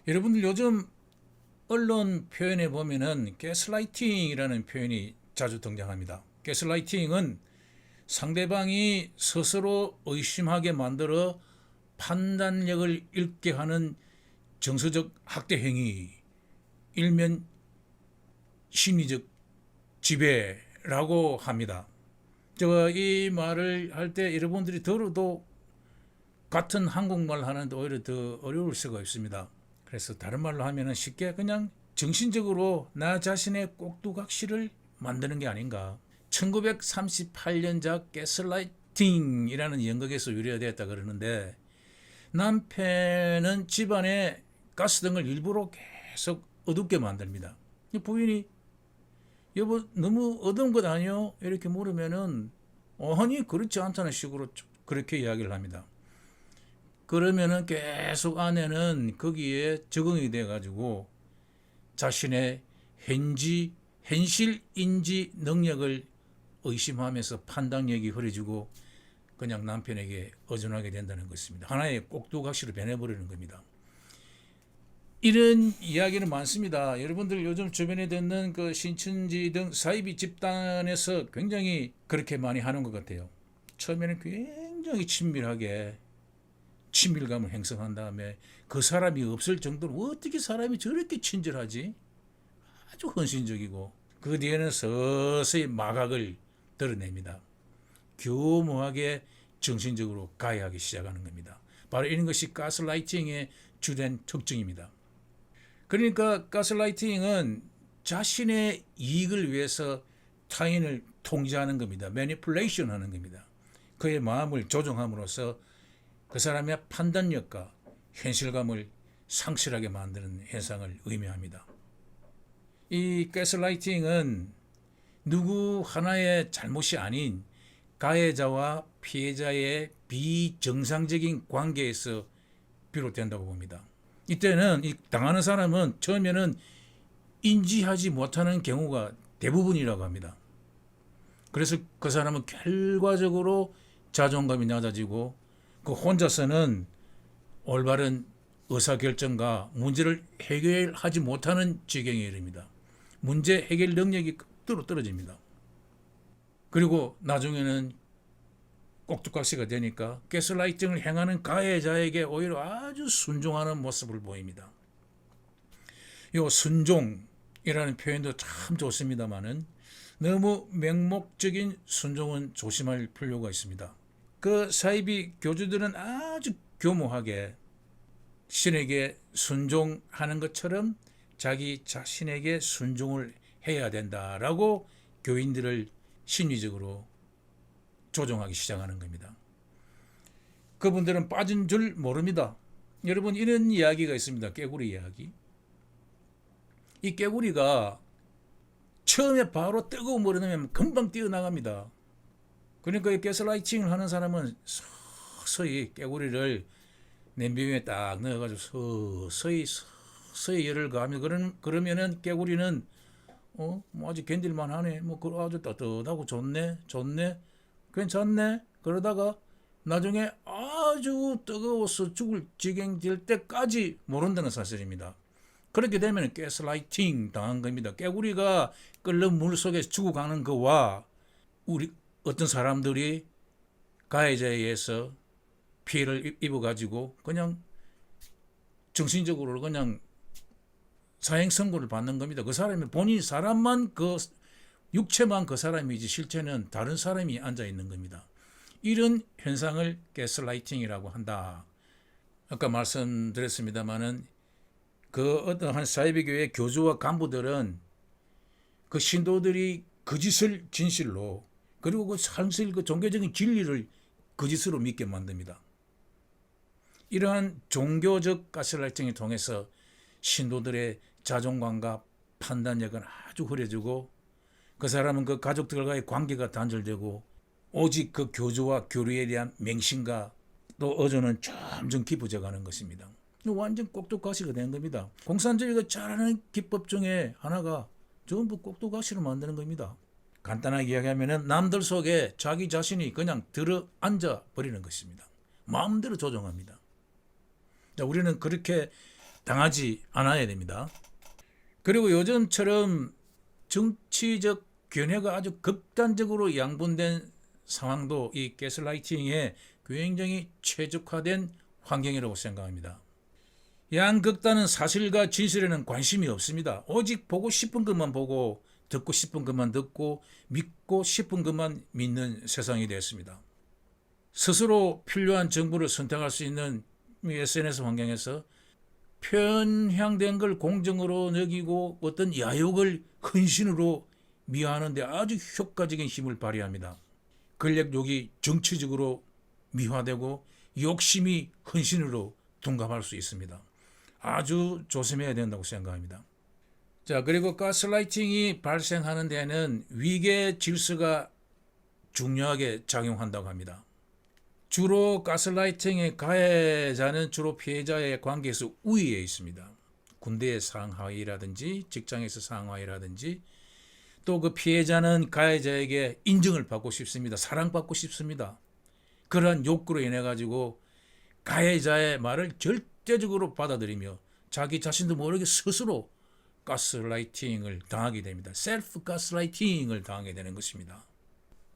여러분들 요즘 언론 표현에 보면은 가스라이팅이라는 표현이 자주 등장합니다. 가스라이팅은 상대방이 스스로 의심하게 만들어 판단력을 잃게 하는 정서적 학대 행위, 일면 심리적 지배라고 합니다. 제가 이 말을 할 때 여러분들이 들어도 같은 한국말 하는데 오히려 더 어려울 수가 있습니다. 그래서 다른 말로 하면 쉽게 그냥 정신적으로 나 자신의 꼭두각시를 만드는 게 아닌가. 1938년작 가스라이팅이라는 연극에서 유래되었다 그러는데, 남편은 집안에 가스등을 일부러 계속 어둡게 만듭니다. 부인이 여보 너무 어두운 것 아니요? 이렇게 물으면은 아니 그렇지 않다는 식으로 그렇게 이야기를 합니다. 그러면은 계속 아내는 거기에 적응이 돼 가지고 자신의 현실 인지 능력을 의심하면서 판단력이 흐려지고 그냥 남편에게 의존하게 된다는 것입니다. 하나의 꼭두각시로 변해버리는 겁니다. 이런 이야기는 많습니다. 여러분들 요즘 주변에 듣는 그 신천지 등 사이비 집단에서 굉장히 그렇게 많이 하는 것 같아요. 처음에는 굉장히 친밀하게 친밀감을 형성한 다음에 그 사람이 없을 정도로 어떻게 사람이 저렇게 친절하지? 아주 헌신적이고 그 뒤에는 서서히 마각을 드러냅니다. 교묘하게 정신적으로 가해하기 시작하는 겁니다. 바로 이런 것이 가스라이팅의 주된 특징입니다. 그러니까 가스라이팅은 자신의 이익을 위해서 타인을 통제하는 겁니다. 매니플레이션 하는 겁니다. 그의 마음을 조종함으로써 그 사람의 판단력과 현실감을 상실하게 만드는 현상을 의미합니다. 이 가스라이팅은 누구 하나의 잘못이 아닌 가해자와 피해자의 비정상적인 관계에서 비롯된다고 봅니다. 이때는 이 당하는 사람은 처음에는 인지하지 못하는 경우가 대부분이라고 합니다. 그래서 그 사람은 결과적으로 자존감이 낮아지고 그 혼자서는 올바른 의사결정과 문제를 해결하지 못하는 지경에 이릅니다. 문제 해결 능력이 극도로 떨어집니다. 그리고 나중에는 꼭두각시가 되니까 가스라이팅을 행하는 가해자에게 오히려 아주 순종하는 모습을 보입니다. 이 순종이라는 표현도 참 좋습니다만은 너무 맹목적인 순종은 조심할 필요가 있습니다. 그 사이비 교주들은 아주 교모하게 신에게 순종하는 것처럼 자기 자신에게 순종을 해야 된다라고 교인들을 심리적으로 조종하기 시작하는 겁니다. 그분들은 빠진 줄 모릅니다. 여러분 이런 이야기가 있습니다. 깨구리 이야기. 이 깨구리가 처음에 바로 뜨거운 물에 넣으면 금방 뛰어나갑니다. 그러니까 이 가스라이팅을 하는 사람은 서서히 깨구리를 냄비에 딱 넣어가지고 서서히 열을 가하면 그러면은 깨구리는 뭐 아직 견딜만 하네. 뭐 아주 따뜻하고 좋네. 괜찮네. 그러다가 나중에 아주 뜨거워서 죽을 지경 될 때까지 모른다는 사실입니다. 그렇게 되면 가스라이팅 당한 겁니다. 깨구리가 끓는 물 속에서 죽어가는 거와 우리 어떤 사람들이 가해자에 의해서 피해를 입어가지고 그냥 정신적으로 그냥 사형 선고를 받는 겁니다. 그 사람이 본인 사람만 그 육체만 그 사람이지 실체는 다른 사람이 앉아 있는 겁니다. 이런 현상을 가스라이팅이라고 한다. 아까 말씀드렸습니다마는 그 어떠한 사이비교회 교주와 간부들은 그 신도들이 거짓을 진실로 그리고 그 사실 그 종교적인 진리를 거짓으로 믿게 만듭니다. 이러한 종교적 가스라이팅을 통해서 신도들의 자존감과 판단력은 아주 흐려지고 그 사람은 그 가족들과의 관계가 단절되고 오직 그 교주와 교리에 대한 맹신과 또 의존은 점점 깊어져 가는 것입니다. 완전 꼭두각시가 된 겁니다. 공산주의가 잘하는 기법 중에 하나가 전부 꼭두각시로 만드는 겁니다. 간단하게 이야기하면 남들 속에 자기 자신이 그냥 들어앉아 버리는 것입니다. 마음대로 조종합니다. 자, 우리는 그렇게 당하지 않아야 됩니다. 그리고 요즘처럼 정치적 견해가 아주 극단적으로 양분된 상황도 이 가스라이팅에 굉장히 최적화된 환경이라고 생각합니다. 양극단은 사실과 진실에는 관심이 없습니다. 오직 보고 싶은 것만 보고 듣고 싶은 것만 듣고 믿고 싶은 것만 믿는 세상이 되었습니다. 스스로 필요한 정보를 선택할 수 있는 SNS 환경에서 편향된 걸 공정으로 여기고 어떤 야욕을 헌신으로 미화하는 데 아주 효과적인 힘을 발휘합니다. 권력욕이 정치적으로 미화되고 욕심이 헌신으로 둔갑할 수 있습니다. 아주 조심해야 된다고 생각합니다. 자, 그리고 가스라이팅이 발생하는 데는 위계 질서가 중요하게 작용한다고 합니다. 주로 가스라이팅의 가해자는 주로 피해자의 관계에서 우위에 있습니다. 군대의 상하이라든지 직장에서 상하이라든지 또 그 피해자는 가해자에게 인정을 받고 싶습니다. 사랑받고 싶습니다. 그러한 욕구로 인해 가지고 가해자의 말을 절대적으로 받아들이며 자기 자신도 모르게 스스로 가스라이팅을 당하게 됩니다. 셀프 가스라이팅을 당하게 되는 것입니다.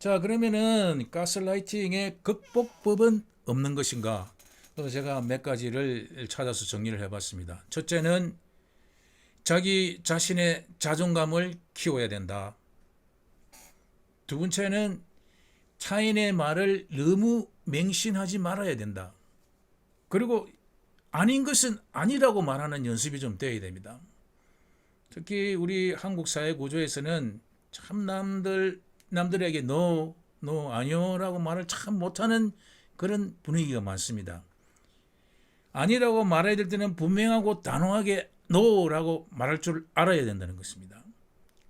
자, 그러면은 가스라이팅의 극복법은 없는 것인가? 제가 몇 가지를 찾아서 정리를 해봤습니다. 첫째는 자기 자신의 자존감을 키워야 된다. 두 번째는 타인의 말을 너무 맹신하지 말아야 된다. 그리고 아닌 것은 아니라고 말하는 연습이 좀 되어야 됩니다. 특히 우리 한국 사회 구조에서는 참 남들에게 no, 아니요라고 말을 참 못하는 그런 분위기가 많습니다. 아니라고 말해야 될 때는 분명하고 단호하게 no라고 말할 줄 알아야 된다는 것입니다.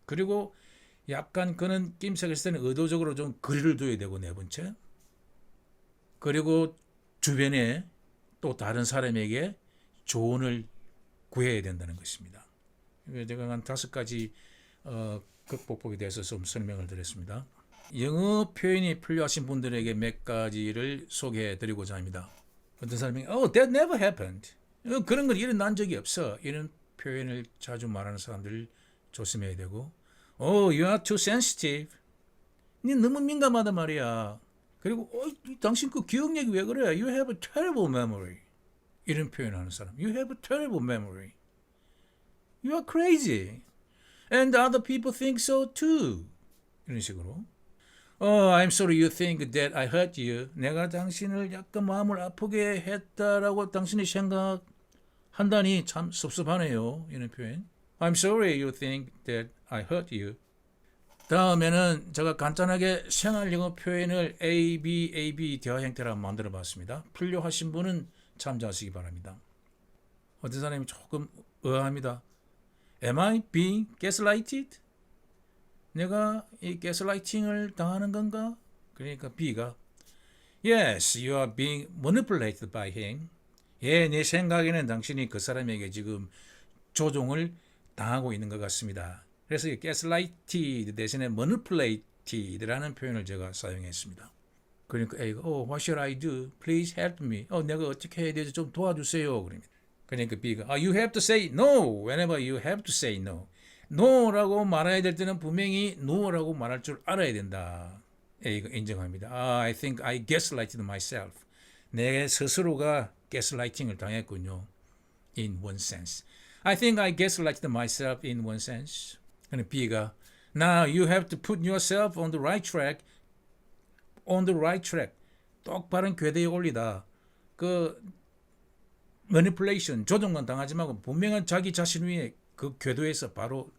그리고 약간 그는 낌새가 있을 때는 의도적으로 좀 거리를 둬야 되고, 네 번째. 그리고 주변에 또 다른 사람에게 조언을 구해야 된다는 것입니다. 제가 한 5가지 극복법에 대해서 좀 설명을 드렸습니다. 영어 표현이 필요하신 분들에게 몇 가지를 소개해 드리고자 합니다. 어떤 사람이 that never happened. 그런 건 일어난 적이 없어. 이런 표현을 자주 말하는 사람들 조심해야 되고, you are too sensitive. 니 너무 민감하단 말이야. 그리고 당신 그 기억력이 왜 그래? You have a terrible memory. 이런 표현하는 사람. You have a terrible memory. You are crazy. And other people think so too. 이런 식으로. I'm sorry you think that I hurt you. 내가 당신을 약간 마음을 아프게 했다라고 당신이 생각한다니 참 섭섭하네요. 이런 표현. I'm sorry you think that I hurt you. 다음에는 제가 간단하게 생활 영어 표현을 A, B 대화 형태로 만들어 봤습니다. 필요하신 분은 참조하시기 바랍니다. 어떤 사람이 조금 의아합니다. Am I being gaslighted? 내가 이 가스라이팅을 당하는 건가? 그러니까 B가 Yes, you are being manipulated by him. 예, 내 생각에는 당신이 그 사람에게 지금 조종을 당하고 있는 것 같습니다. 그래서 이 gaslighted 대신에 manipulated라는 표현을 제가 사용했습니다. 그러니까 A가 what should I do? Please help me. 내가 어떻게 해야 되지? 좀 도와주세요. 그러니까 B가 you have to say no whenever you have to say no. no라고 말해야 될 때는 분명히 no라고 말할 줄 알아야 된다. A가 인정합니다. I think I gaslighted myself. 내 스스로가 gaslighting을 당했군요. In one sense. I think I gaslighted myself in one sense. 그럼 B가 Now you have to put yourself on the right track. On the right track. 똑바른 궤도에 올리다. 그 manipulation, 조종만 당하지 말고 분명한 자기 자신 위에 그 궤도에서 바로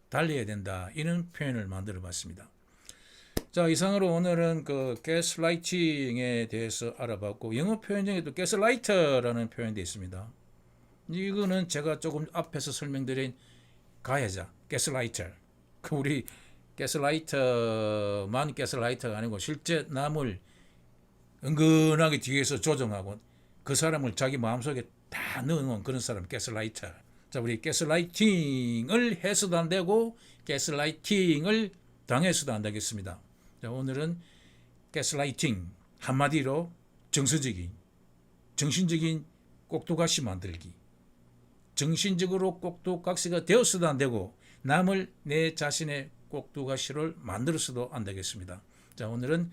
달려야 된다. 이런 표현을 만들어 봤습니다. 자, 이상으로 오늘은 그 gaslighting에 대해서 알아봤고, 영어 표현 중에도 gaslighter라는 표현도 있습니다. 이거는 제가 조금 앞에서 설명드린 가해자, gaslighter. 우리 gaslighter만 gaslighter가 아니고 실제 남을 은근하게 뒤에서 조종하고 그 사람을 자기 마음속에 다 넣어놓은 그런 사람, gaslighter. 자, 우리 gaslighting을 해서도 안 되고 gaslighting을 당해서도 안 되겠습니다. 자, 오늘은 gaslighting 한마디로 정서적인, 정신적인 꼭두가시 만들기. 정신적으로 꼭두각시가 되어서도 안 되고 남을 내 자신의 꼭두각시를 만들어서도 안 되겠습니다. 자, 오늘은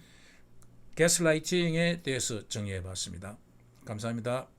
가스라이팅에 대해서 정리해 봤습니다. 감사합니다.